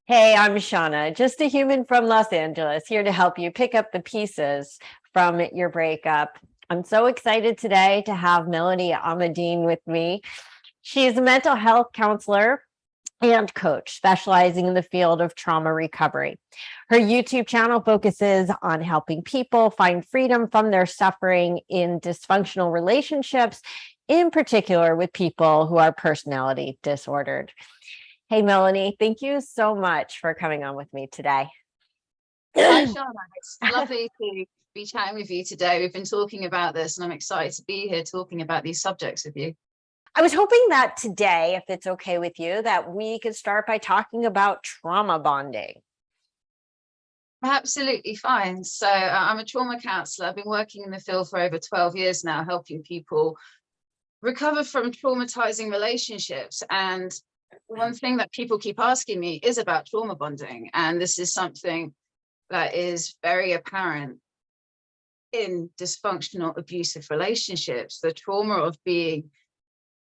Hey, I'm Shauna, just a human from Los Angeles, here to help you pick up the pieces from your breakup. I'm so excited today to have Melanie Amandine with me. She's a mental health counselor and coach specializing in the field of trauma recovery. Her YouTube channel focuses on helping people find freedom from their suffering in dysfunctional relationships, in particular with people who are personality disordered. Hey, Melanie, thank you so much for coming on with me today. Hi, Shauna. It's lovely to be chatting with you today. We've been talking about this, and I'm excited to be here talking about these subjects with you. I was hoping that today, if it's okay with you, that we could start by talking about trauma bonding. Absolutely fine. So I'm a trauma counselor. I've been working in the field for over 12 years now, helping people recover from traumatizing relationships. And one thing that people keep asking me is about trauma bonding. And this is something that is very apparent in dysfunctional, abusive relationships. The trauma of being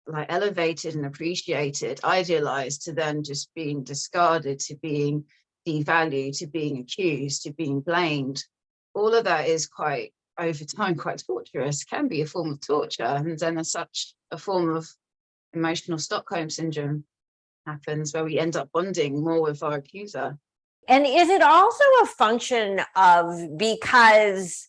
like elevated and appreciated, idealized, to then just being discarded, to being devalued, to being accused, to being blamed. All of that is quite, over time, quite torturous, can be a form of torture. And then as such, a form of emotional Stockholm Syndrome happens where we end up bonding more with our abuser. And is it also a function of, because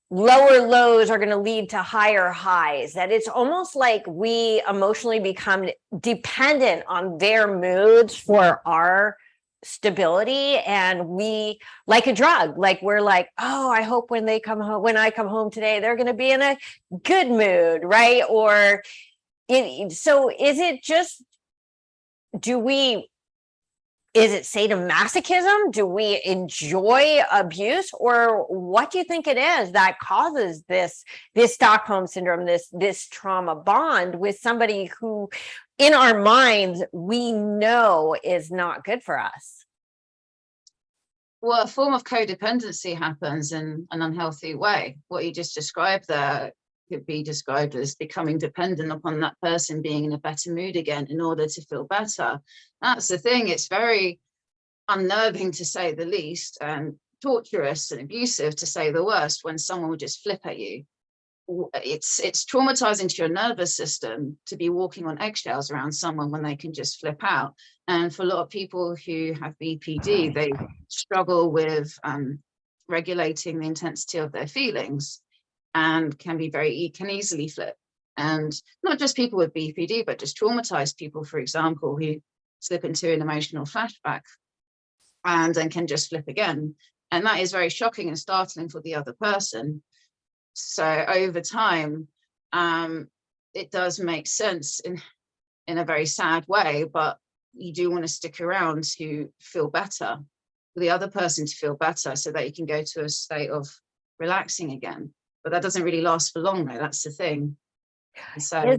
lower lows are going to lead to higher highs, that it's almost like we emotionally become dependent on their moods for our stability, and we, like a drug, like we're like, oh, I hope when I come home today, they're going to be in a good mood, right? Or so is it just, is it sadomasochism? Do we enjoy abuse? Or what do you think it is that causes this Stockholm Syndrome, this trauma bond with somebody who, in our minds, we know is not good for us? Well, a form of codependency happens in an unhealthy way. What you just described there could be described as becoming dependent upon that person being in a better mood again in order to feel better. That's the thing. It's very unnerving, to say the least, and torturous and abusive, to say the worst, when someone will just flip at you. It's traumatizing to your nervous system to be walking on eggshells around someone when they can just flip out. And for a lot of people who have BPD, they struggle with regulating the intensity of their feelings, and can easily flip. And not just people with BPD, but just traumatized people, for example, who slip into an emotional flashback and then can just flip again. And that is very shocking and startling for the other person. So over time, it does make sense in a very sad way, but you do want to stick around to feel better, for the other person to feel better, so that you can go to a state of relaxing again. But that doesn't really last for long, though. That's the thing. So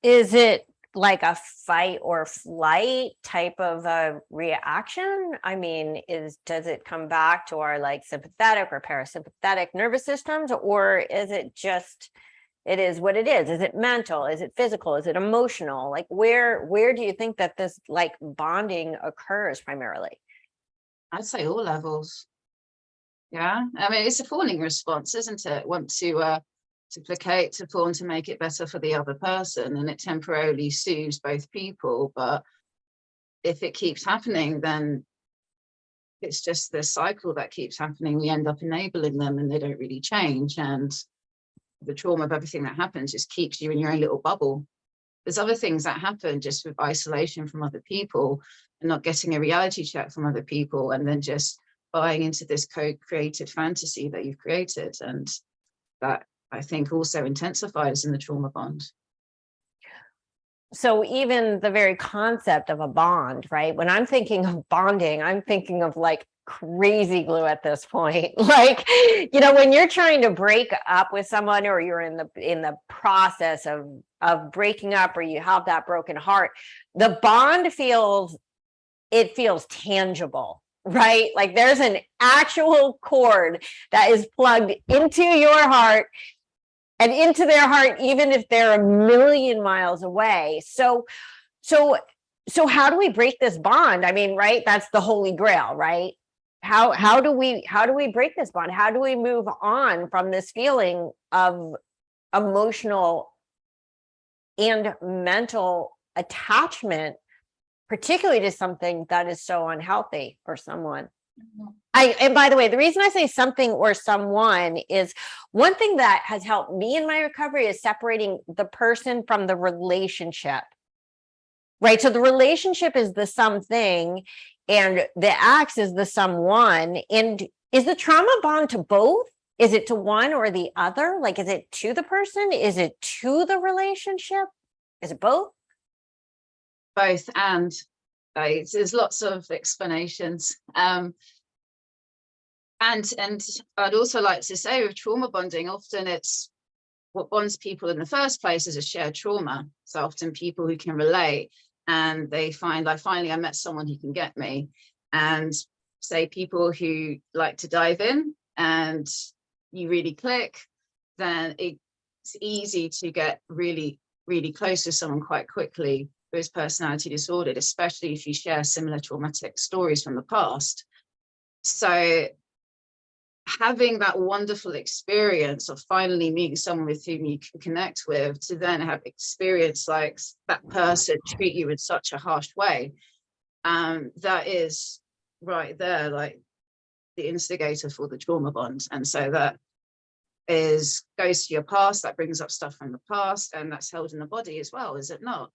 is it like a fight or flight type of a reaction? I mean, does it come back to our like sympathetic or parasympathetic nervous systems, or is it just, it is what it is? Is it mental? Is it physical? Is it emotional? Like where do you think that this like bonding occurs primarily? I'd say all levels. Yeah, I mean, it's a fawning response, isn't it? Want to placate, to fawn, to make it better for the other person, and it temporarily soothes both people. But if it keeps happening, then it's just this cycle that keeps happening. We end up enabling them, and they don't really change. And the trauma of everything that happens just keeps you in your own little bubble. There's other things that happen just with isolation from other people, and not getting a reality check from other people, and then just buying into this co-created fantasy that you've created. And that, I think, also intensifies in the trauma bond. So even the very concept of a bond, right? When I'm thinking of bonding, I'm thinking of like crazy glue at this point. Like, when you're trying to break up with someone, or you're in the process of breaking up, or you have that broken heart, the bond feels tangible, right? Like there's an actual cord that is plugged into your heart and into their heart, even if they're a million miles away. So So how do we break this bond? I mean, right? That's the holy grail, right? How do we break this bond? How do we move on from this feeling of emotional and mental attachment, particularly to something that is so unhealthy or someone? And by the way, the reason I say something or someone is one thing that has helped me in my recovery is separating the person from the relationship. Right. So the relationship is the something and the acts is the someone. And is the trauma bond to both? Is it to one or the other? Like, is it to the person? Is it to the relationship? Is it both? Both, and there's lots of explanations. And I'd also like to say with trauma bonding, often it's what bonds people in the first place is a shared trauma. So often people who can relate, and they find, like, finally I met someone who can get me. And say people who like to dive in and you really click, then it's easy to get really, really close to someone quite quickly who is personality disordered, especially if you share similar traumatic stories from the past. So having that wonderful experience of finally meeting someone with whom you can connect with, to then have experience like that person treat you in such a harsh way, that is right there, like the instigator for the trauma bond. And so that goes to your past, that brings up stuff from the past, and that's held in the body as well, is it not?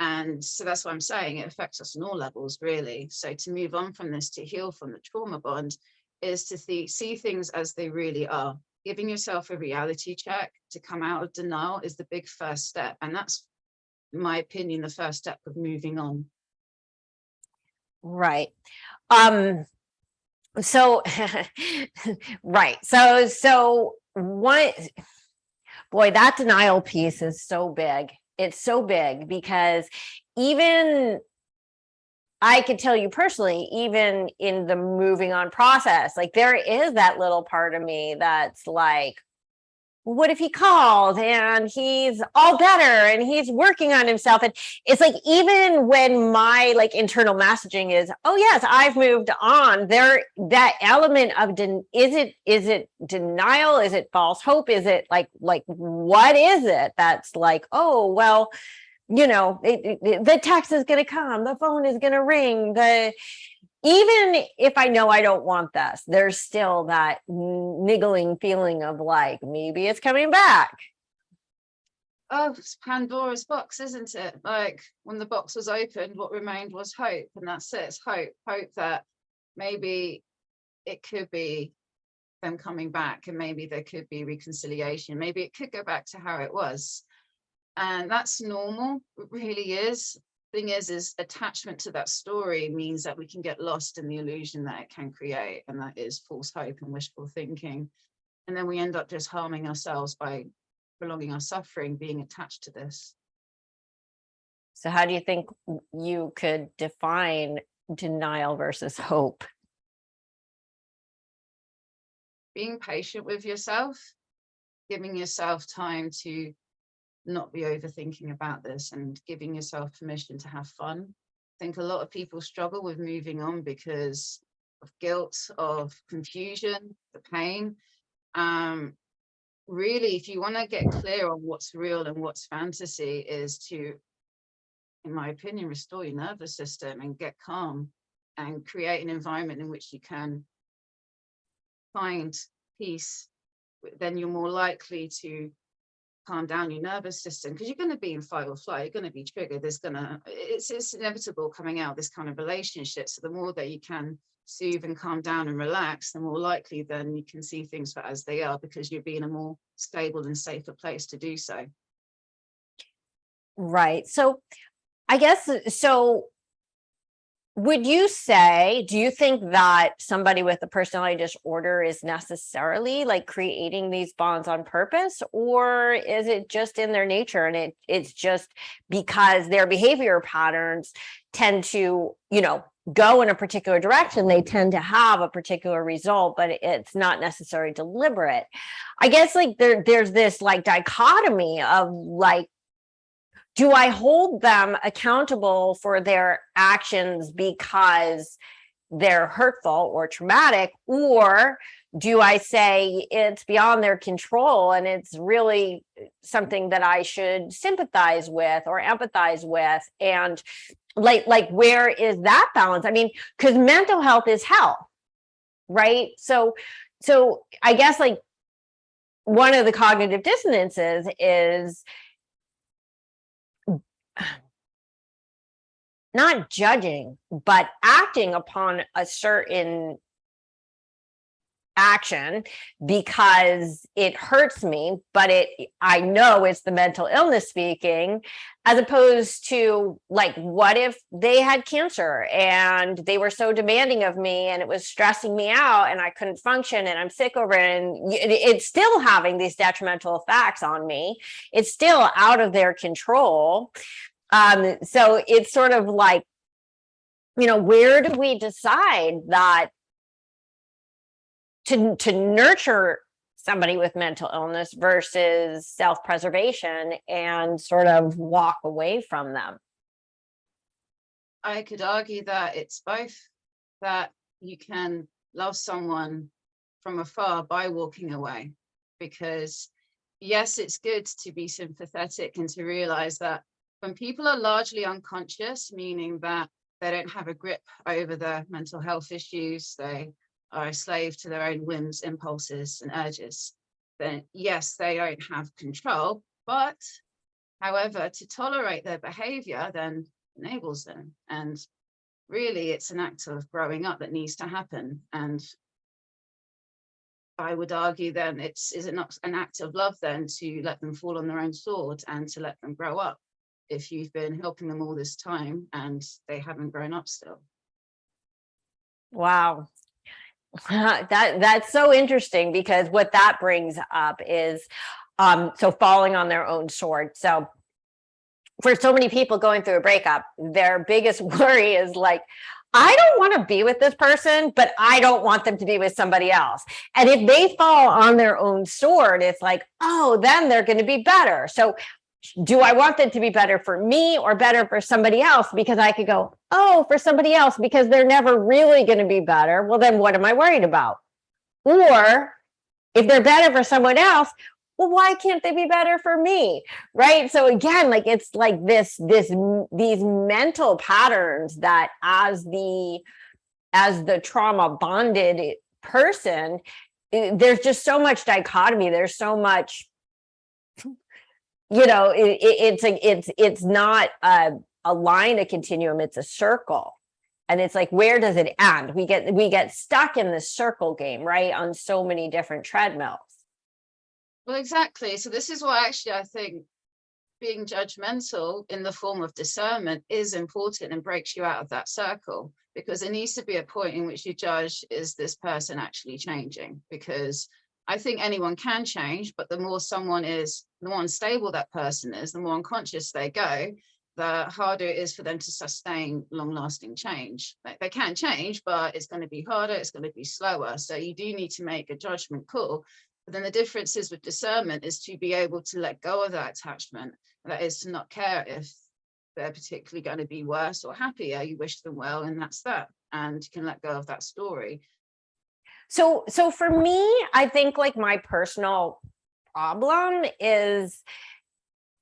And so that's what I'm saying, it affects us on all levels, really. So to move on from this, to heal from the trauma bond, is to see things as they really are. Giving yourself a reality check to come out of denial is the big first step. And that's, in my opinion, the first step of moving on. Right. So, right. So what, boy, that denial piece is so big. It's so big because even I could tell you personally, even in the moving on process, like there is that little part of me that's like, what if he called and he's all better and he's working on himself? And it's like, even when my like internal messaging is, oh yes, I've moved on, there, that element of is it denial? Is it false hope? Is it like what is it that's like, oh well, you know, the text is going to come, the phone is going to ring, even if I know I don't want this, there's still that niggling feeling of like, maybe it's coming back. Oh, it's Pandora's box, isn't it? Like when the box was opened, what remained was hope. And that's it, it's hope that maybe it could be them coming back, and maybe there could be reconciliation. Maybe it could go back to how it was. And that's normal, it really is. Thing is attachment to that story means that we can get lost in the illusion that it can create, and that is false hope and wishful thinking. And then we end up just harming ourselves by prolonging our suffering, being attached to this. So how do you think you could define denial versus hope? Being patient with yourself, giving yourself time to not be overthinking about this, and giving yourself permission to have fun. I think a lot of people struggle with moving on because of guilt, of confusion, the pain. Really, if you want to get clear on what's real and what's fantasy, is to, in my opinion, restore your nervous system and get calm and create an environment in which you can find peace. Then you're more likely to calm down your nervous system, because you're going to be in fight or flight, you're going to be triggered, it's inevitable coming out of this kind of relationship. So the more that you can soothe and calm down and relax, the more likely then you can see things for as they are, because you'll be in a more stable and safer place to do so. Right. So I guess, so would you say, do you think that somebody with a personality disorder is necessarily like creating these bonds on purpose, or is it just in their nature, and it's just because their behavior patterns tend to, you know, go in a particular direction, they tend to have a particular result, but it's not necessarily deliberate? I guess like there's this like dichotomy of like, do I hold them accountable for their actions because they're hurtful or traumatic, or do I say it's beyond their control and it's really something that I should sympathize with or empathize with? And like where is that balance? I mean, because mental health is health, right? So I guess like one of the cognitive dissonances is not judging, but acting upon a certain action because it hurts me, but I know it's the mental illness speaking, as opposed to like, what if they had cancer and they were so demanding of me and it was stressing me out and I couldn't function and I'm sick over it, and it's still having these detrimental effects on me. It's still out of their control. So it's sort of like, where do we decide that to nurture somebody with mental illness versus self-preservation and sort of walk away from them? I could argue that it's both, that you can love someone from afar by walking away, because yes, it's good to be sympathetic and to realize that when people are largely unconscious, meaning that they don't have a grip over their mental health issues, they are a slave to their own whims, impulses, and urges, then yes, they don't have control. But however, to tolerate their behavior then enables them. And really, it's an act of growing up that needs to happen. And I would argue then is it not an act of love then to let them fall on their own sword and to let them grow up, if you've been helping them all this time and they haven't grown up still? Wow. That's so interesting, because what that brings up is so falling on their own sword. So for so many people going through a breakup, their biggest worry is like, I don't want to be with this person, but I don't want them to be with somebody else. And if they fall on their own sword, it's like, oh, then they're going to be better. So do I want them to be better for me or better for somebody else? Because I could go, oh, for somebody else, because they're never really going to be better. Well, then what am I worried about? Or if they're better for someone else, well, why can't they be better for me? Right. So again, like it's like these mental patterns that as the trauma bonded person, there's just so much dichotomy. There's so much, it's not a line, a continuum, it's a circle. And it's like, where does it end? We get stuck in this circle game, right? On so many different treadmills. Well, exactly. So this is why actually I think being judgmental in the form of discernment is important and breaks you out of that circle, because there needs to be a point in which you judge, is this person actually changing? Because I think anyone can change, but the more unstable that person is, the more unconscious they go, the harder it is for them to sustain long-lasting change. They can change, but it's going to be harder, it's going to be slower. So you do need to make a judgment call. But then the difference is with discernment is to be able to let go of that attachment. That is to not care if they're particularly going to be worse or happier. You wish them well, and that's that. And you can let go of that story. So for me, I think like my personal problem is,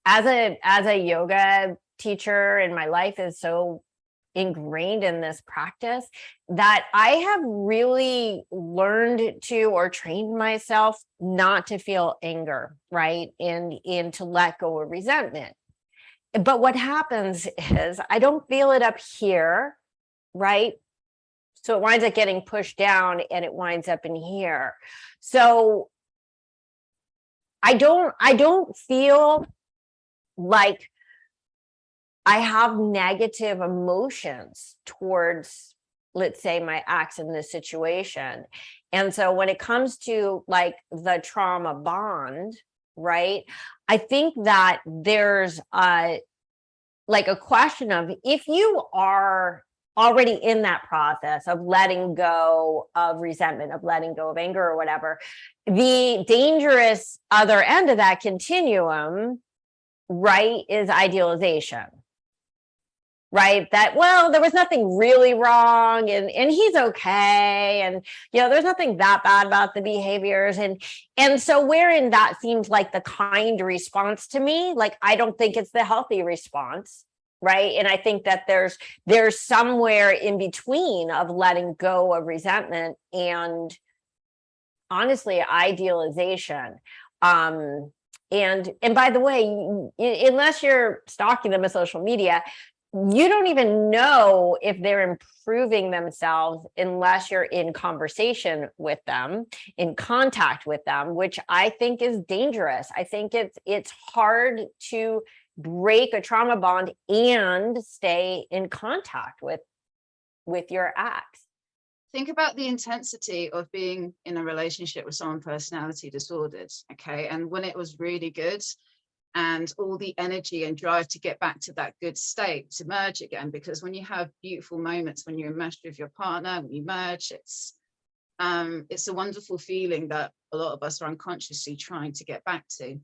as a yoga teacher, and my life is so ingrained in this practice, that I have really learned to, or trained myself not to feel anger, right? And to let go of resentment. But what happens is I don't feel it up here, right? So it winds up getting pushed down and it winds up in here. So I don't feel like I have negative emotions towards, let's say, my ex in this situation. And so when it comes to like the trauma bond, right, I think that there's like a question of, if you are already in that process of letting go of resentment, of letting go of anger or whatever, the dangerous other end of that continuum right, is idealization. Right, that, well, there was nothing really wrong, and he's okay, and there's nothing that bad about the behaviors, and so wherein that seems like the kind response to me, like I don't think it's the healthy response, right? And I think that there's somewhere in between of letting go of resentment and honestly idealization. And by the way, unless you're stalking them on social media, you don't even know if they're improving themselves unless you're in conversation with them, in contact with them, which I think is dangerous. I think it's hard to break a trauma bond and stay in contact with your ex. Think about the intensity of being in a relationship with someone personality disordered, okay? And when it was really good, and all the energy and drive to get back to that good state, to merge again, because when you have beautiful moments, when you're enmeshed with your partner, when you merge, it's a wonderful feeling that a lot of us are unconsciously trying to get back to.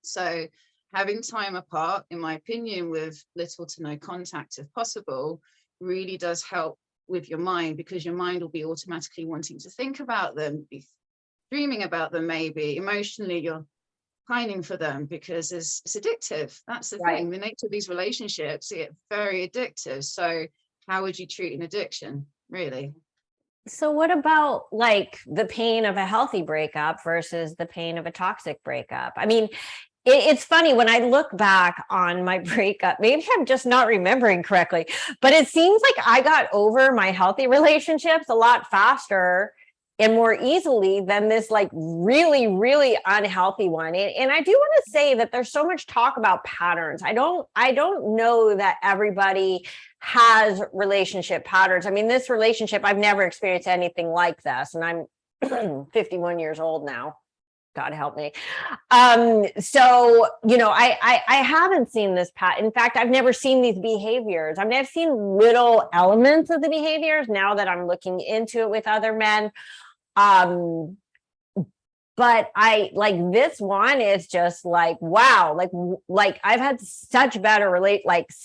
So having time apart, in my opinion, with little to no contact if possible, really does help with your mind, because your mind will be automatically wanting to think about them, be dreaming about them, maybe emotionally you're pining for them, because it's addictive. That's the thing. The nature of these relationships get very addictive. So how would you treat an addiction, really? So what about like the pain of a healthy breakup versus the pain of a toxic breakup? I mean, it's funny when I look back on my breakup, maybe I'm just not remembering correctly, but it seems like I got over my healthy relationships a lot faster and more easily than this like really, really unhealthy one. And I do want to say that there's so much talk about patterns. I don't know that everybody has relationship patterns. I mean, this relationship, I've never experienced anything like this, and I'm 51 years old now. God help me. So, I haven't seen this pattern. In fact, I've never seen these behaviors. I've never seen little elements of the behaviors now that I'm looking into it with other men. But I like this one is just like, wow, like I've had such better relationships.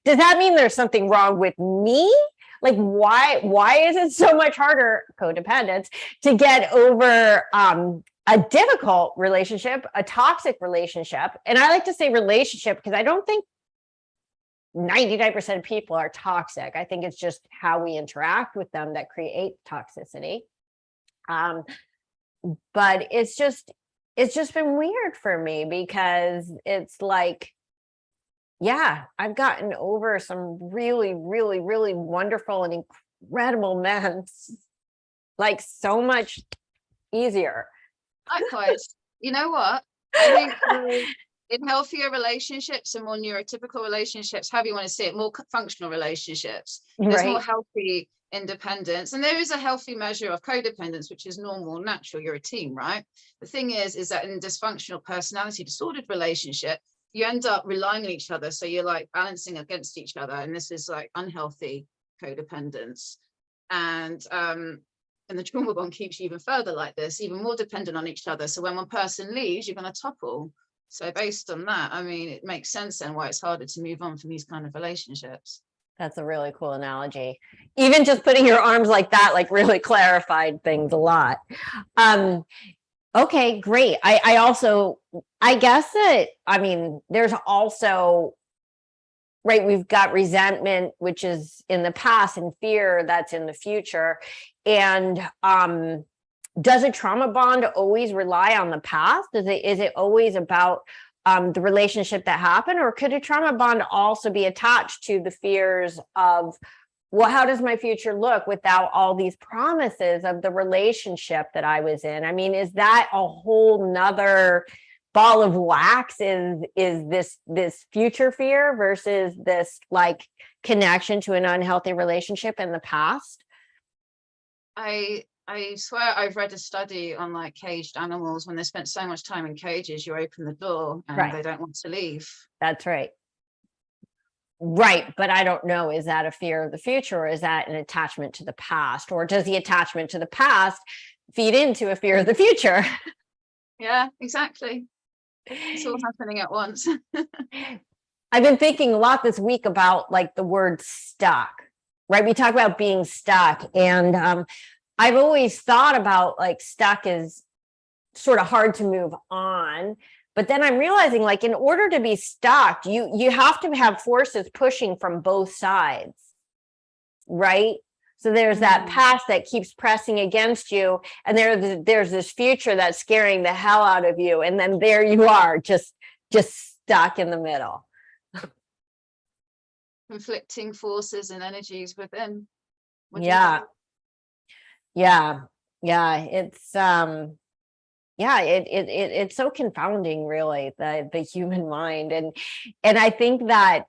Does that mean there's something wrong with me? Like, why is it so much harder, codependence, to get over a difficult relationship, a toxic relationship? And I like to say relationship because I don't think 99% of people are toxic. I think it's just how we interact with them that create toxicity. But it's just been weird for me because it's like, yeah, I've gotten over some really, really, really wonderful and incredible men, like so much easier. Likewise, you know what? I think in healthier relationships and more neurotypical relationships, however you want to see it, more functional relationships, there's more healthy independence. And there is a healthy measure of codependence, which is normal, natural. You're a team, right? The thing is that in dysfunctional personality disordered relationship, you end up relying on each other. So you're like balancing against each other. And this is like unhealthy codependence. And the trauma bond keeps you even further like this, even more dependent on each other. So when one person leaves, you're going to topple. So based on that, I mean, it makes sense then why it's harder to move on from these kind of relationships. That's a really cool analogy. Even just putting your arms like that, like really clarified things a lot. Okay, great. I guess that, I mean, there's also, right, we've got resentment, which is in the past, and fear that's in the future. And does a trauma bond always rely on the past? Is it always about the relationship that happened, or could a trauma bond also be attached to the fears of, well, how does my future look without all these promises of the relationship that I was in? I mean, is that a whole nother ball of wax? Is this future fear versus this like connection to an unhealthy relationship in the past? I swear I've read a study on like caged animals. When they spent so much time in cages, you open the door and they don't want to leave. That's right. Right. But I don't know, is that a fear of the future, or is that an attachment to the past? Or does the attachment to the past feed into a fear of the future? Yeah, exactly. It's all happening at once. I've been thinking a lot this week about like the word stuck, right? We talk about being stuck, and I've always thought about like stuck is sort of hard to move on. But then I'm realizing, like, in order to be stuck, you have to have forces pushing from both sides, right? So there's that past that keeps pressing against you, and there's this future that's scaring the hell out of you, and then there you are, just stuck in the middle. Conflicting forces and energies within. Yeah. It's it's so confounding, really, the human mind, and I think that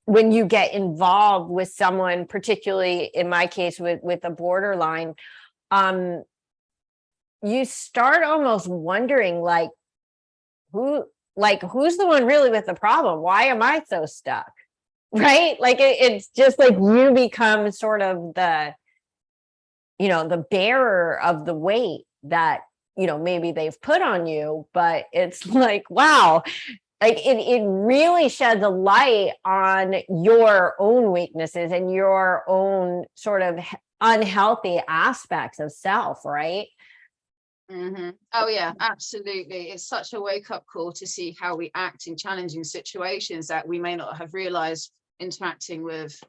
when you get involved with someone, particularly in my case with a borderline, you start almost wondering, like, who's the one really with the problem? Why am I so stuck? Right? Like it's just like you become sort of the bearer of the weight that maybe they've put on you. But it's like, wow, like it really sheds a light on your own weaknesses and your own sort of unhealthy aspects of self, right? Oh yeah, absolutely. It's such a wake-up call to see how we act in challenging situations that we may not have realized interacting with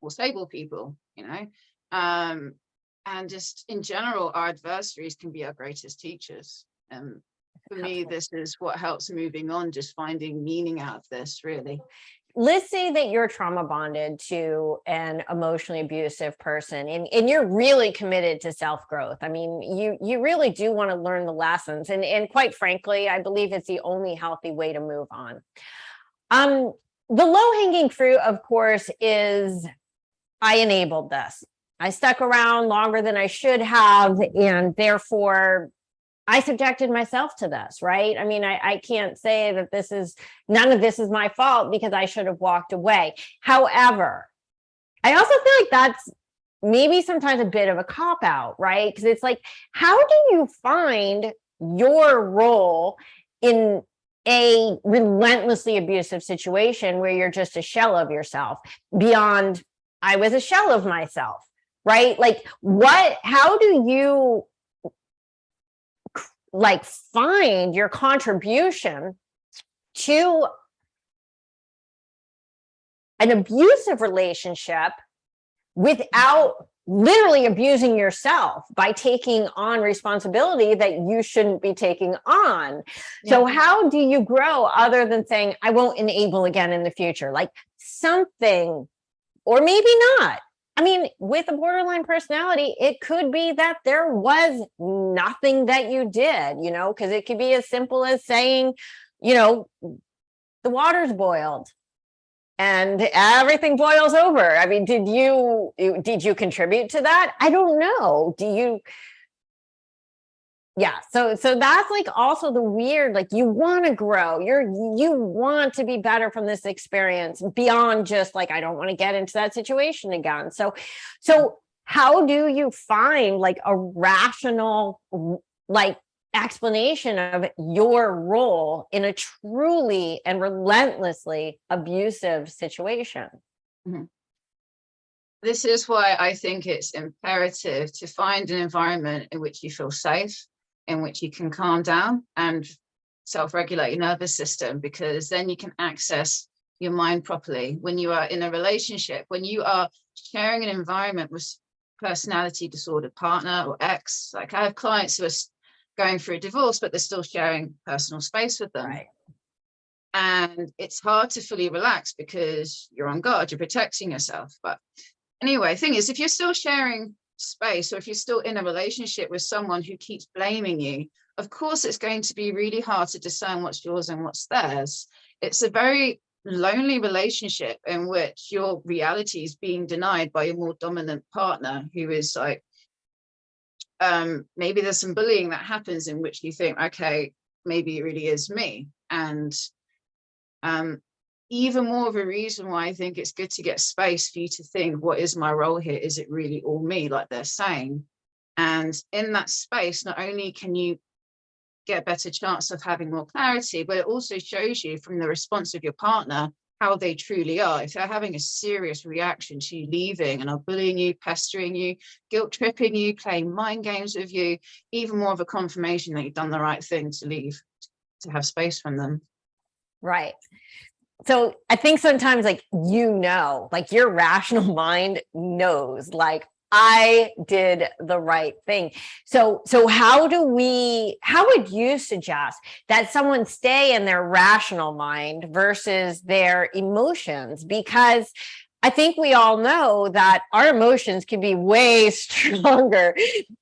more stable people, and just in general, our adversaries can be our greatest teachers. And for me, this is what helps moving on, just finding meaning out of this, really. Let's say that you're trauma bonded to an emotionally abusive person, and you're really committed to self-growth. I mean, you really do want to learn the lessons. And quite frankly, I believe it's the only healthy way to move on. The low-hanging fruit, of course, is I enabled this. I stuck around longer than I should have, and therefore I subjected myself to this, right? I mean, I can't say that none of this is my fault because I should have walked away. However, I also feel like that's maybe sometimes a bit of a cop-out, right? Because it's like, how do you find your role in a relentlessly abusive situation where you're just a shell of yourself beyond, I was a shell of myself, right? Like how do you like find your contribution to an abusive relationship without literally abusing yourself by taking on responsibility that you shouldn't be taking on? Yeah. So how do you grow other than saying, I won't enable again in the future? Like something, or maybe not. I mean, with a borderline personality, it could be that there was nothing that you did, because it could be as simple as saying, the water's boiled and everything boils over. I mean, did you contribute to that? I don't know. Yeah. So that's like also the weird, like you want to grow, you want to be better from this experience beyond just like, I don't want to get into that situation again. So how do you find like a rational, like explanation of your role in a truly and relentlessly abusive situation? Mm-hmm. This is why I think it's imperative to find an environment in which you feel safe, in which you can calm down and self-regulate your nervous system, because then you can access your mind properly. When you are in a relationship, when you are sharing an environment with personality disorder partner or ex, like I have clients who are going through a divorce, but they're still sharing personal space with them. Right. And it's hard to fully relax because you're on guard, you're protecting yourself. But anyway, thing is, if you're still sharing space, or if you're still in a relationship with someone who keeps blaming you, of course it's going to be really hard to discern what's yours and what's theirs. It's a very lonely relationship in which your reality is being denied by your more dominant partner, who is like, maybe there's some bullying that happens in which you think, okay, maybe it really is me. And even more of a reason why I think it's good to get space for you to think, what is my role here? Is it really all me, like they're saying? And in that space, not only can you get a better chance of having more clarity, but it also shows you from the response of your partner how they truly are. If they're having a serious reaction to you leaving and are bullying you, pestering you, guilt tripping you, playing mind games with you, even more of a confirmation that you've done the right thing to leave, to have space from them. Right. So I think sometimes, like, like your rational mind knows, like, I did the right thing. So how would you suggest that someone stay in their rational mind versus their emotions? Because I think we all know that our emotions can be way stronger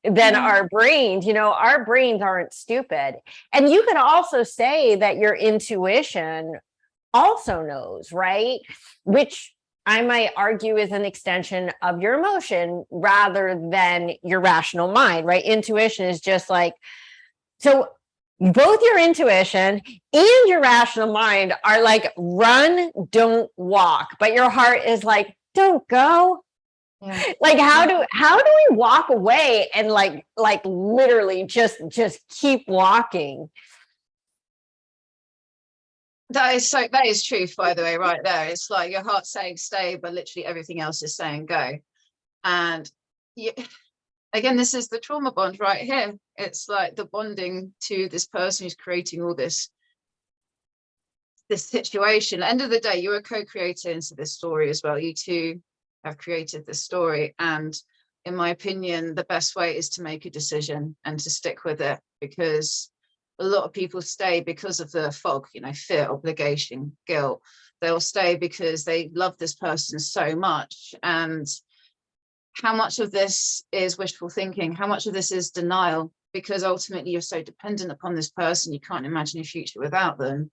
than our brains. Our brains aren't stupid. And you could also say that your intuition also knows, right? Which I might argue is an extension of your emotion rather than your rational mind, right? Intuition is just like, so both your intuition and your rational mind are like, run, don't walk, but your heart is like, don't go. Yeah. Like, how do we walk away and like literally just keep walking? That is truth, by the way, right there. It's like your heart's saying stay, but literally everything else is saying go. And again, this is the trauma bond right here. It's like the bonding to this person who's creating all this situation. End of the day, you're a co-creator into this story as well. You two have created this story. And in my opinion, the best way is to make a decision and to stick with it, because a lot of people stay because of the fog, fear, obligation, guilt. They'll stay because they love this person so much. And how much of this is wishful thinking? How much of this is denial? Because ultimately you're so dependent upon this person, you can't imagine a future without them.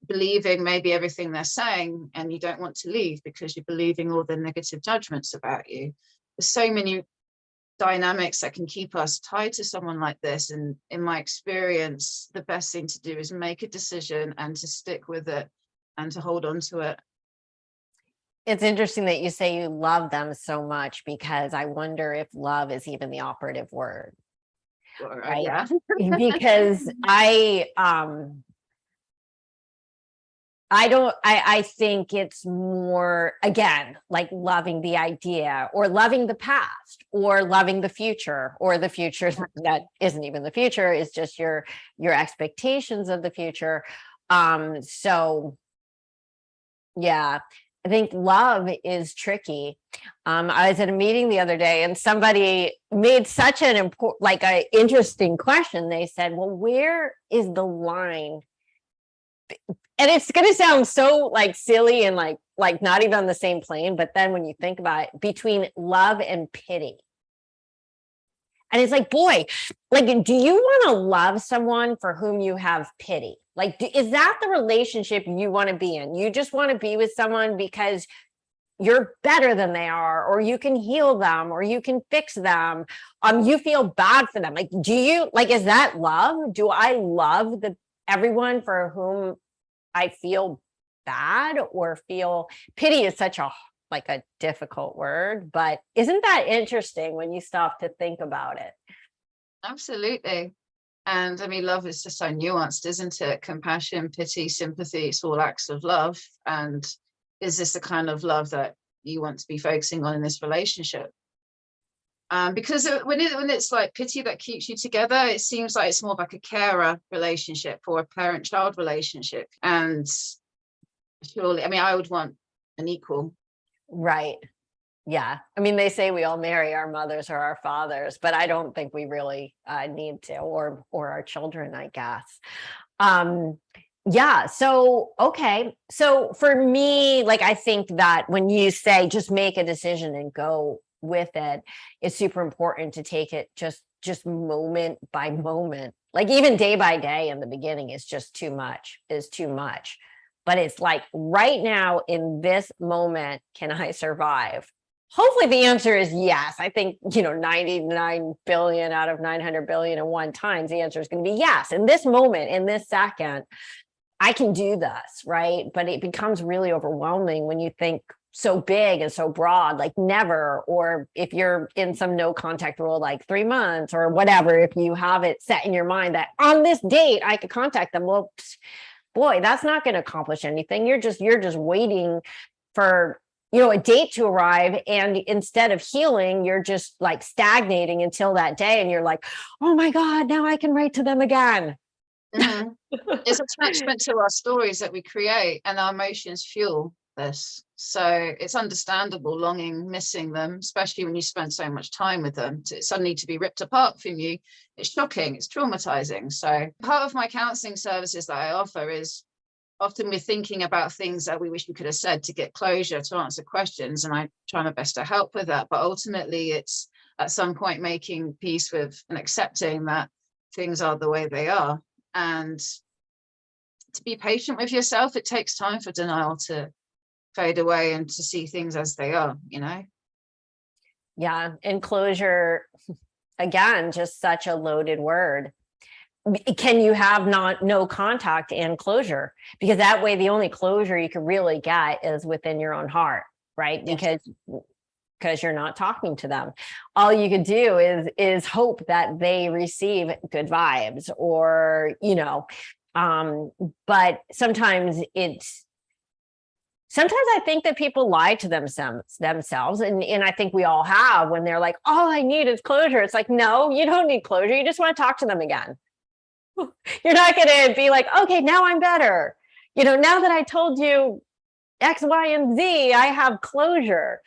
Believing maybe everything they're saying, and you don't want to leave because you're believing all the negative judgments about you. There's so many dynamics that can keep us tied to someone like this. And in my experience, the best thing to do is make a decision and to stick with it and to hold on to it. It's interesting that you say you love them so much, because I wonder if love is even the operative word. Right? Yeah. Because I think it's more, again, like loving the idea or loving the past or loving the future, or the future that isn't even the future, is just your expectations of the future. So yeah, I think love is tricky. I was at a meeting the other day and somebody made such an important, like an interesting question. They said, well, where is the line? And it's going to sound so like silly and like not even on the same plane. But then when you think about it, between love and pity. And it's like, boy, like, do you want to love someone for whom you have pity? Like, is that the relationship you want to be in? You just want to be with someone because you're better than they are, or you can heal them, or you can fix them. You feel bad for them. Like, is that love? Do I love everyone for whom I feel bad, or feel pity? Is such a difficult word, but isn't that interesting when you stop to think about it? Absolutely. And I mean, love is just so nuanced, isn't it? Compassion, pity, sympathy, it's all acts of love. And is this the kind of love that you want to be focusing on in this relationship? Because when it's like pity that keeps you together, it seems like it's more like a carer relationship or a parent-child relationship. And surely, I mean, I would want an equal. Right. Yeah. I mean, they say we all marry our mothers or our fathers, but I don't think we really need to, or our children, I guess. Yeah. So, okay. So for me, like, I think that when you say just make a decision and go with it, it's super important to take it just moment by moment. Like, even day by day in the beginning is just too much, But it's like, right now in this moment, can I survive? Hopefully the answer is yes. I think, 99 billion out of 900 billion and one times the answer is going to be yes. In this moment, in this second, I can do this, right? But it becomes really overwhelming when you think, so big and so broad, like never, or if you're in some no contact rule, like 3 months or whatever, if you have it set in your mind that on this date I could contact them, well, boy, that's not going to accomplish anything. You're just waiting for, a date to arrive. And instead of healing, you're just like stagnating until that day. And you're like, oh my God, now I can write to them again. Mm-hmm. It's attachment to our stories that we create, and our emotions fuel this. So it's understandable longing, missing them, especially when you spend so much time with them. Suddenly to be ripped apart from you, it's shocking, it's traumatizing. So part of my counseling services that I offer is often we're thinking about things that we wish we could have said to get closure, to answer questions, and I try my best to help with that. But ultimately, it's at some point making peace with and accepting that things are the way they are. And to be patient with yourself. It takes time for denial to fade away and to see things as they are, Yeah. And closure, again, just such a loaded word. Can you have no contact and closure? Because that way, the only closure you can really get is within your own heart, right? Yes. Because you're not talking to them. All you could do is hope that they receive good vibes, or, but sometimes I think that people lie to themselves. And I think we all have, when they're like, all I need is closure. It's like, no, you don't need closure. You just want to talk to them again. You're not going to be like, okay, now I'm better. Now that I told you X, Y, and Z, I have closure,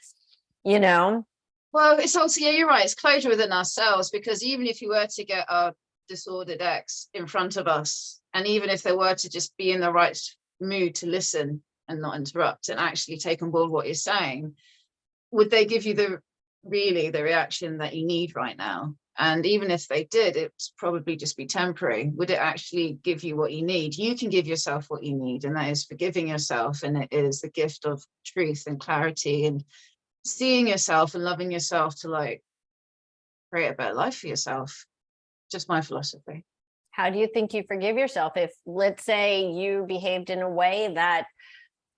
Well, it's also, yeah, you're right. It's closure within ourselves, because even if you were to get our disordered ex in front of us, and even if they were to just be in the right mood to listen and not interrupt and actually take on board what you're saying, would they give you the reaction that you need right now? And even if they did, it's probably just be temporary. Would it actually give you what you need? You can give yourself what you need, and that is forgiving yourself. And it is the gift of truth and clarity and seeing yourself and loving yourself to create a better life for yourself. Just my philosophy. How do you think you forgive yourself if, let's say, you behaved in a way that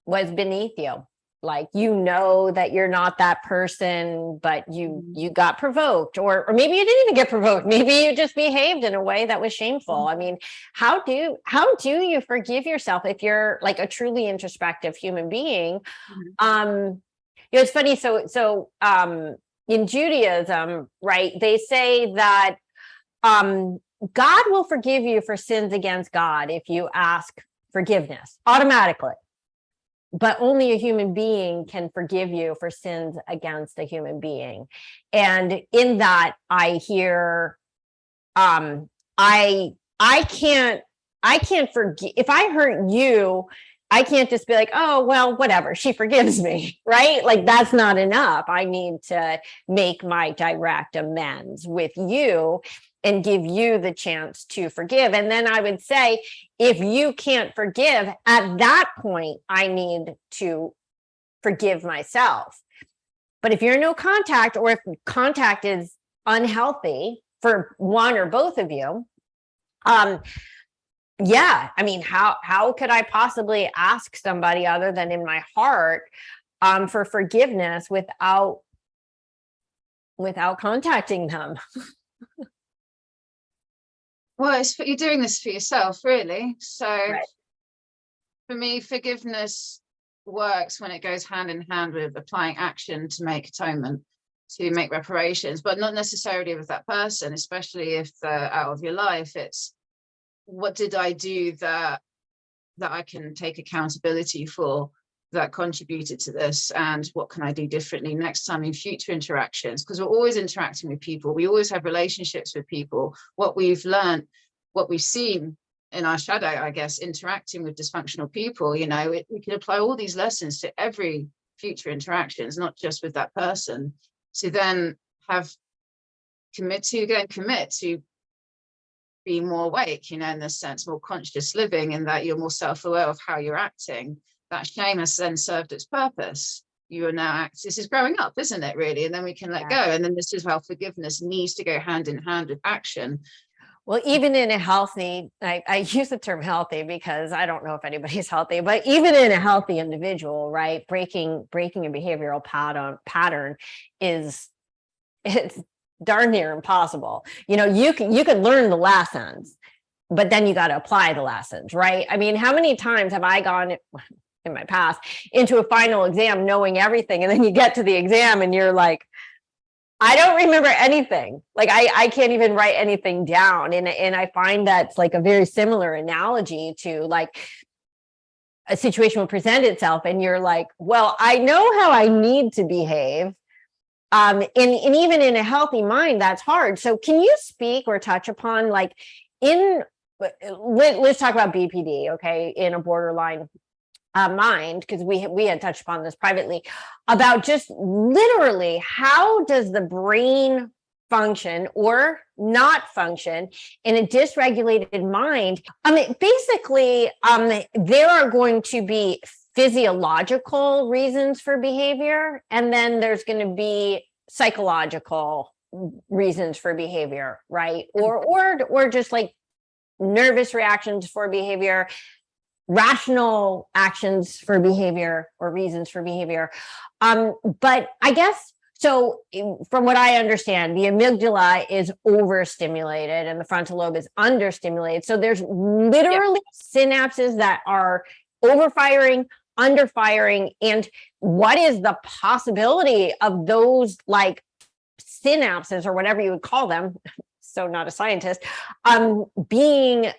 was beneath you? Like, that you're not that person, but you got provoked, or maybe you didn't even get provoked. Maybe you just behaved in a way that was shameful. I mean, how do you forgive yourself if you're like a truly introspective human being? It's funny. So in Judaism, right, they say that God will forgive you for sins against God if you ask forgiveness automatically. But only a human being can forgive you for sins against a human being. And in that, I hear, I can't forgive. If I hurt you, I can't just be like, oh, well, whatever, she forgives me, right? Like, that's not enough. I need to make my direct amends with you and give you the chance to forgive. And then I would say, if you can't forgive, at that point, I need to forgive myself. But if you're no contact, or if contact is unhealthy for one or both of you, yeah, I mean, how could I possibly ask somebody other than in my heart for forgiveness without contacting them? Well, you're doing this for yourself, really. So Right. For me, forgiveness works when it goes hand in hand with applying action to make atonement, to make reparations, but not necessarily with that person, especially if they're out of your life. It's, what did I do that I can take accountability for, that contributed to this, and what can I do differently next time in future interactions? Because we're always interacting with people. We always have relationships with people. What we've learned, what we've seen in our shadow, I guess, interacting with dysfunctional people, we can apply all these lessons to every future interactions, not just with that person, to then commit to be more awake, in this sense, more conscious living, and that you're more self-aware of how you're acting. That shame has then served its purpose. You are now this is growing up, isn't it, really? And then we can let go. And then this is how forgiveness needs to go hand in hand with action. Well, even in a healthy, I use the term healthy because I don't know if anybody's healthy, but even in a healthy individual, right, breaking a behavioral pattern is, it's darn near impossible. You can learn the lessons, but then you got to apply the lessons, right? I mean, how many times have I gone in my past into a final exam knowing everything, and then you get to the exam and you're like, I don't remember anything. Like I can't even write anything down. And I find that's like a very similar analogy to like a situation will present itself and you're like, well, I know how I need to behave. And even in a healthy mind, that's hard. So can you speak or touch upon like let's talk about BPD, okay, in a borderline mind, because we had touched upon this privately, about just literally how does the brain function or not function in a dysregulated mind. Basically, there are going to be physiological reasons for behavior, and then there's going to be psychological reasons for behavior, right? Or just like nervous reactions for behavior, rational actions for behavior or reasons for behavior. But I guess, so from what I understand, the amygdala is overstimulated and the frontal lobe is understimulated. So there's literally synapses that are overfiring, underfiring. And what is the possibility of those like synapses or whatever you would call them? So not a scientist, being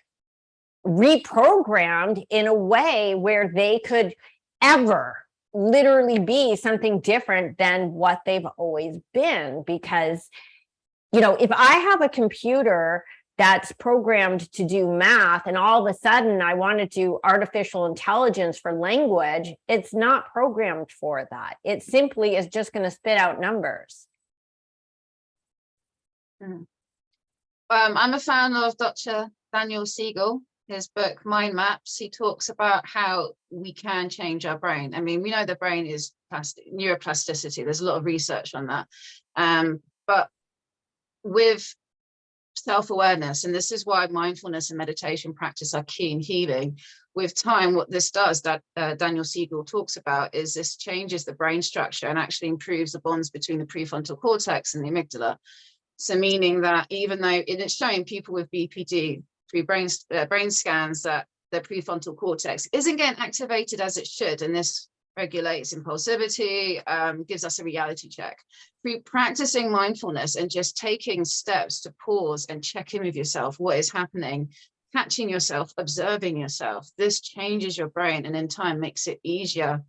reprogrammed in a way where they could ever literally be something different than what they've always been. Because, if I have a computer that's programmed to do math and all of a sudden I want to do artificial intelligence for language, it's not programmed for that. It simply is just going to spit out numbers. I'm a fan of Dr. Daniel Siegel. His book, Mind Maps, he talks about how we can change our brain. I mean, we know the brain is neuroplasticity. There's a lot of research on that. But with self-awareness, and this is why mindfulness and meditation practice are key in healing, with time, what this does, that Daniel Siegel talks about, is this changes the brain structure and actually improves the bonds between the prefrontal cortex and the amygdala. So meaning that even though it's showing people with BPD through brain scans that the prefrontal cortex isn't getting activated as it should, and this regulates impulsivity, gives us a reality check. Through practicing mindfulness and just taking steps to pause and check in with yourself, what is happening, catching yourself, observing yourself, this changes your brain and in time makes it easier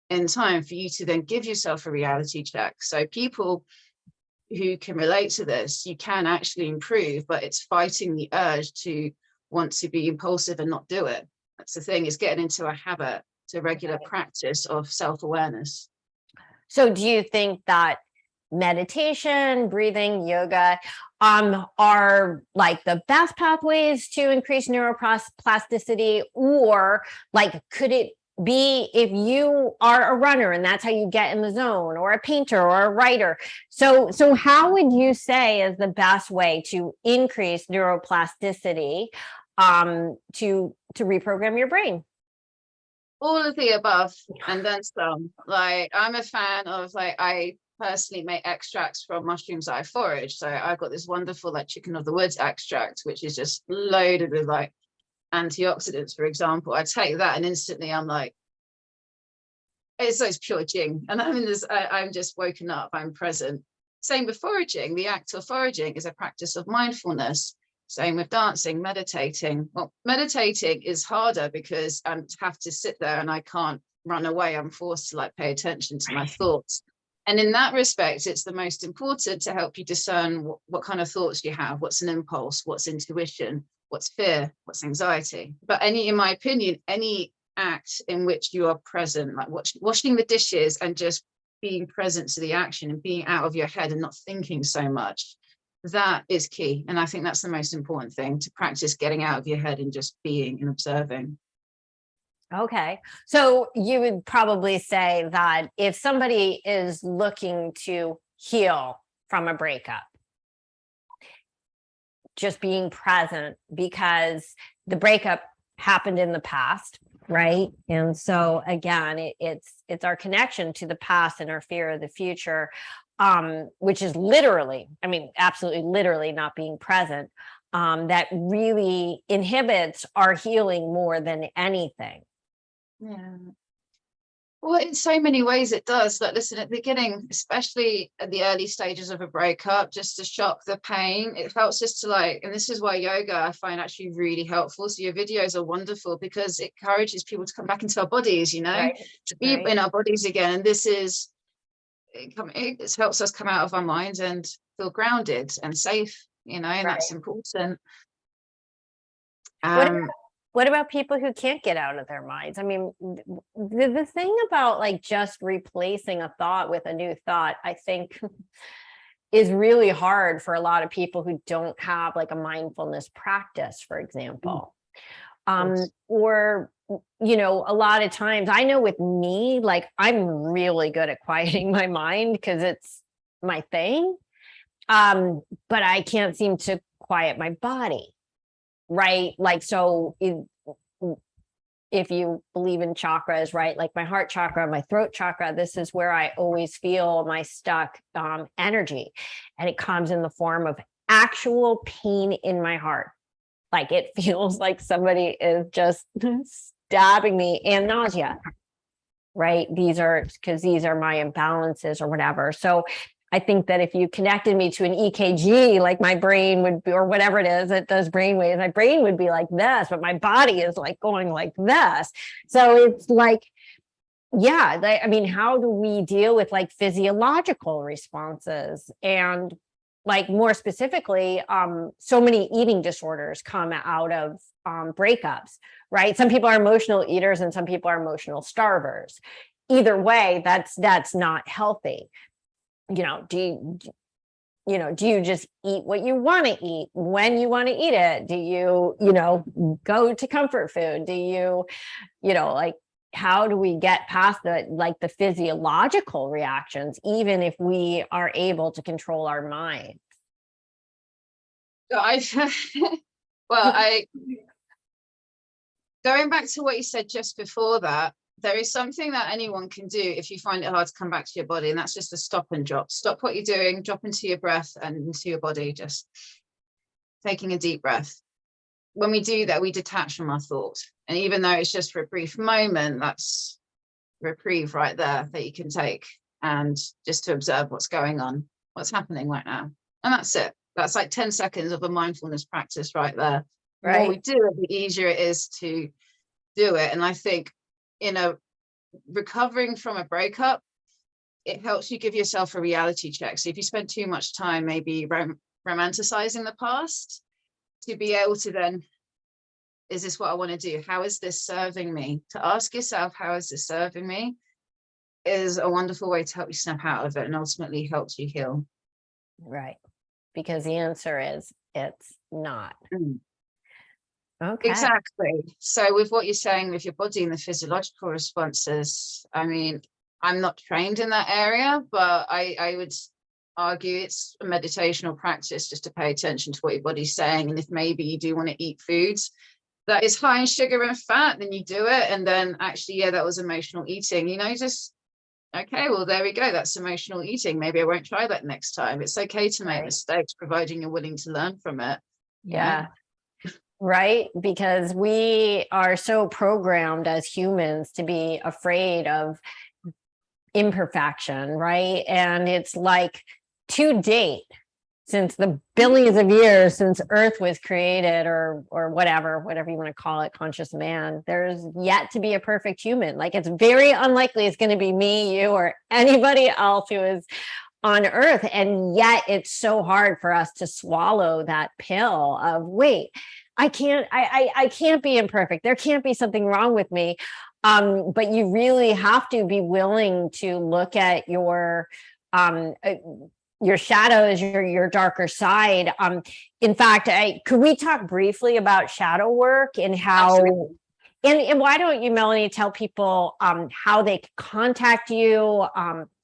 in time for you to then give yourself a reality check. So people who can relate to this, you can actually improve, but it's fighting the urge to want to be impulsive and not do it. That's the thing, is getting into a habit, to regular practice of self-awareness. So do you think that meditation, breathing, yoga are like the best pathways to increase neuroplasticity, or like could it be if you are a runner and that's how you get in the zone, or a painter or a writer? So how would you say is the best way to increase neuroplasticity to reprogram your brain? All of the above and then some. Like, I'm a fan of, like, I personally make extracts from mushrooms that I forage. So I've got this wonderful like chicken of the woods extract, which is just loaded with like antioxidants, for example. I take that and instantly I'm like, it's pure jing. And I'm in this, I'm just woken up, I'm present. Same with foraging. The act of foraging is a practice of mindfulness. Same with dancing, meditating. Well, meditating is harder because I have to sit there and I can't run away. I'm forced to like pay attention to my thoughts. And in that respect, it's the most important to help you discern what kind of thoughts you have, what's an impulse, what's intuition, what's fear, what's anxiety. But in my opinion, any act in which you are present, like washing the dishes and just being present to the action and being out of your head and not thinking so much, that is key. And I think that's the most important thing, to practice getting out of your head and just being and observing. Okay. So you would probably say that if somebody is looking to heal from a breakup, just being present, because the breakup happened in the past, right? And so again, it's our connection to the past and our fear of the future, which is literally, I mean, absolutely literally not being present, that really inhibits our healing more than anything. Yeah. Well, in so many ways it does. Like, listen, at the beginning, especially at the early stages of a breakup, just to shock the pain, it helps us to like, and this is why yoga I find actually really helpful. So your videos are wonderful because it encourages people to come back into our bodies, you know, Right. to be in our bodies again. And this is, it helps us come out of our minds and feel grounded and safe, you know, and that's important. What about people who can't get out of their minds? I mean, the thing about like just replacing a thought with a new thought, I think is really hard for a lot of people who don't have like a mindfulness practice, for example. Or, you know, a lot of times I know with me, like I'm really good at quieting my mind because it's my thing. But I can't seem to quiet my body. Right. Like, so if you believe in chakras, right, like my heart chakra, my throat chakra, this is where I always feel my stuck energy. And it comes in the form of actual pain in my heart. Like it feels like somebody is just stabbing me, and nausea. Right. These are my imbalances or whatever. So I think that if you connected me to an EKG, like my brain would be, or whatever it is, it does brainwaves, my brain would be like this, but my body is like going like this. So it's like, yeah, I mean, how do we deal with like physiological responses? And like more specifically, so many eating disorders come out of breakups, right? Some people are emotional eaters and some people are emotional starvers. Either way, that's not healthy. You know, do you just eat what you want to eat when you want to eat it? Do you, go to comfort food? Do you, like, how do we get past the physiological reactions, even if we are able to control our mind? Going back to what you said just before that, there is something that anyone can do if you find it hard to come back to your body, and that's just a stop and drop. Stop what you're doing, drop into your breath and into your body, just taking a deep breath. When we do that, we detach from our thoughts. And even though it's just for a brief moment, that's reprieve right there that you can take, and just to observe what's going on, what's happening right now. And that's it. That's like 10 seconds of a mindfulness practice right there. The more we do it, the easier it is to do it. And I think recovering from a breakup, it helps you give yourself a reality check. So if you spend too much time maybe romanticizing the past, to be able to then, is this what I want to do? How is this serving me? To ask yourself, how is this serving me, is a wonderful way to help you snap out of it and ultimately helps you heal. Right. Because the answer is it's not. Okay. Exactly. So with what you're saying with your body and the physiological responses, I mean, I'm not trained in that area, but I would argue it's a meditational practice just to pay attention to what your body's saying. And if maybe you do want to eat foods that is high in sugar and fat, then you do it. And then actually, yeah, that was emotional eating, just, okay, well, there we go. That's emotional eating. Maybe I won't try that next time. It's okay to make mistakes, providing you're willing to learn from it. Yeah. Right. Because we are so programmed as humans to be afraid of imperfection. Right. And it's like, to date, since the billions of years since Earth was created, or whatever you want to call it, conscious man, there's yet to be a perfect human. Like, it's very unlikely it's going to be me, you, or anybody else who is on Earth. And yet it's so hard for us to swallow that pill of, wait, I can't be imperfect. There can't be something wrong with me. But you really have to be willing to look at your shadows, your darker side. In fact, could we talk briefly about shadow work and how, and why don't you, Melanie, tell people how they can contact you,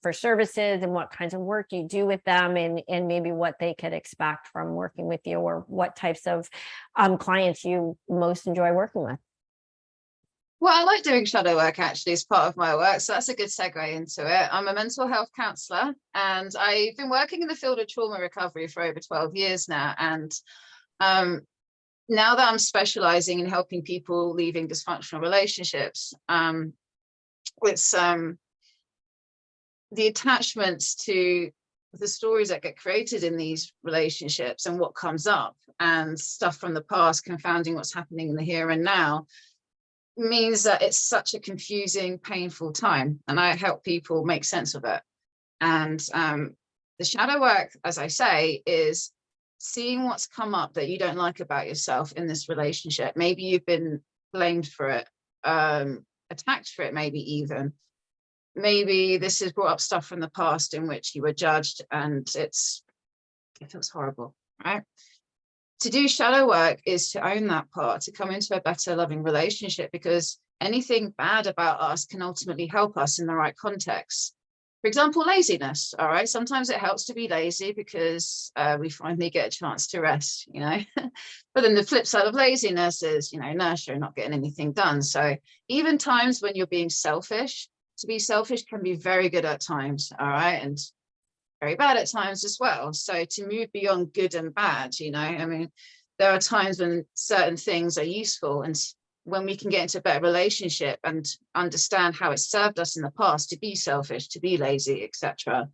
for services and what kinds of work you do with them, and maybe what they could expect from working with you, or what types of clients you most enjoy working with. Well, I like doing shadow work actually as part of my work. So that's a good segue into it. I'm a mental health counselor, and I've been working in the field of trauma recovery for over 12 years now. And now that I'm specializing in helping people leaving dysfunctional relationships, it's the attachments to the stories that get created in these relationships and what comes up, and stuff from the past confounding what's happening in the here and now, means that it's such a confusing, painful time. And I help people make sense of it. And the shadow work, as I say, is seeing what's come up that you don't like about yourself in this relationship. Maybe you've been blamed for it, attacked for it, maybe even. Maybe this has brought up stuff from the past in which you were judged, and it feels horrible, right? To do shadow work is to own that part, to come into a better loving relationship, because anything bad about us can ultimately help us in the right context. For example, laziness, all right? Sometimes it helps to be lazy because we finally get a chance to rest, you know? But then the flip side of laziness is, you know, inertia, not getting anything done. So even times when you're being selfish, to be selfish can be very good at times, all right? And very bad at times as well. So to move beyond good and bad, you know, I mean, there are times when certain things are useful, and when we can get into a better relationship and understand how it served us in the past to be selfish, to be lazy, etc.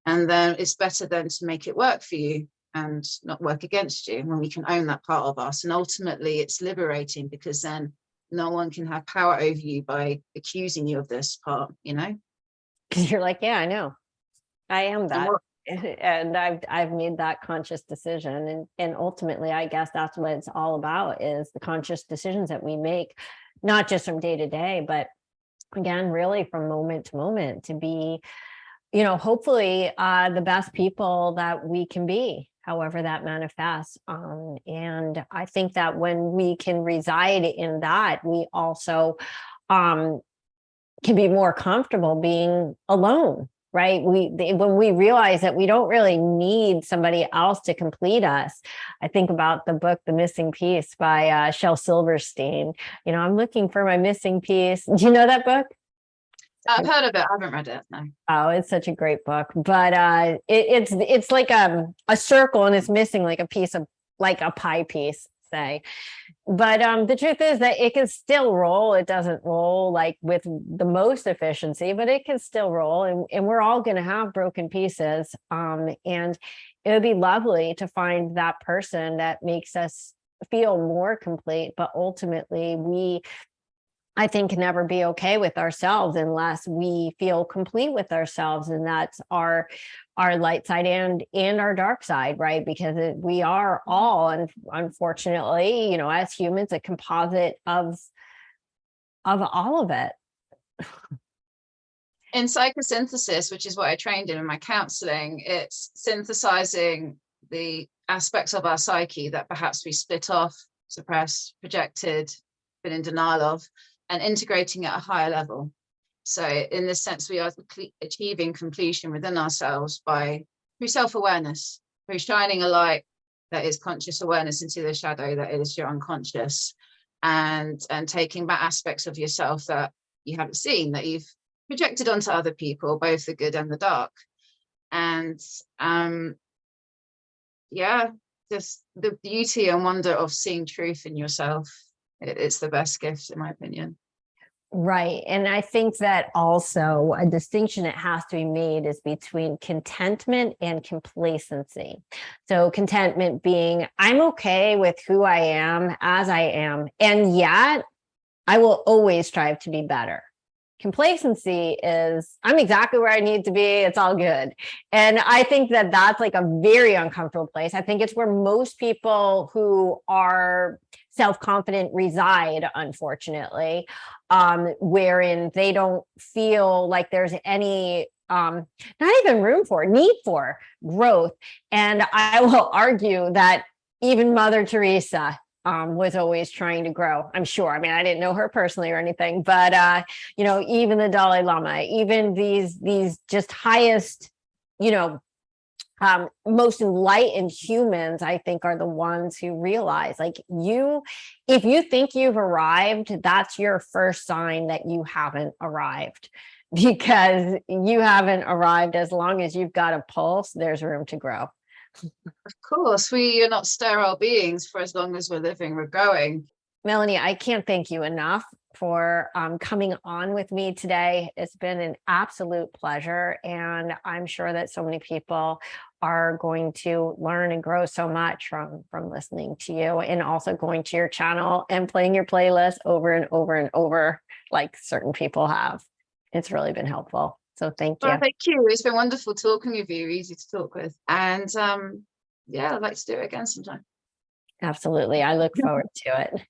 And then it's better then to make it work for you and not work against you, when we can own that part of us. And ultimately it's liberating, because then no one can have power over you by accusing you of this part, you know? Because you're like, yeah, I know. I am that. And I've made that conscious decision. And ultimately, I guess that's what it's all about, is the conscious decisions that we make, not just from day to day, but again, really from moment to moment, to be, you know, hopefully the best people that we can be, however that manifests. And I think that when we can reside in that, we also can be more comfortable being alone. Right. When we realize that we don't really need somebody else to complete us. I think about the book, The Missing Piece by Shel Silverstein. You know, I'm looking for my missing piece. Do you know that book? I've heard of it. I haven't read it. No. Oh, it's such a great book. But it's like a circle, and it's missing like a piece of, like a pie piece, say. But the truth is that it can still roll. It doesn't roll like with the most efficiency, but it can still roll. And we're all going to have broken pieces. And it would be lovely to find that person that makes us feel more complete. But ultimately, I think, can never be okay with ourselves unless we feel complete with ourselves. And that's our light side and our dark side, right? Because we are all, and unfortunately, you know, as humans, a composite of all of it. In psychosynthesis, which is what I trained in my counseling, it's synthesizing the aspects of our psyche that perhaps we split off, suppressed, projected, been in denial of, and integrating at a higher level. So in this sense, we are achieving completion within ourselves through self-awareness, through shining a light that is conscious awareness into the shadow that is your unconscious, and taking back aspects of yourself that you haven't seen, that you've projected onto other people, both the good and the dark. And just the beauty and wonder of seeing truth in yourself. It's the best gift, in my opinion. Right. And I think that also a distinction that has to be made is between contentment and complacency. So contentment being, I'm okay with who I am as I am, and yet I will always strive to be better. Complacency is, I'm exactly where I need to be. It's all good. And I think that that's like a very uncomfortable place. I think it's where most people who are self-confident reside, unfortunately, wherein they don't feel like there's any, not even room for, need for growth. And I will argue that even Mother Teresa was always trying to grow. I'm sure. I mean, I didn't know her personally or anything, but even the Dalai Lama, even these just highest, most enlightened humans, I think, are the ones who realize, like, if you think you've arrived, that's your first sign that you haven't arrived, because you haven't arrived. As long as you've got a pulse, there's room to grow. Of course, we are not sterile beings. For as long as we're living, we're growing. Melanie, I can't thank you enough for coming on with me today. It's been an absolute pleasure, and I'm sure that so many people are going to learn and grow so much from listening to you, and also going to your channel and playing your playlist over and over and over, like certain people have. It's really been helpful. So thank you. Well, thank you. It's been wonderful talking with you. Easy to talk with. And yeah, I'd like to do it again sometime. Absolutely. I look forward to it.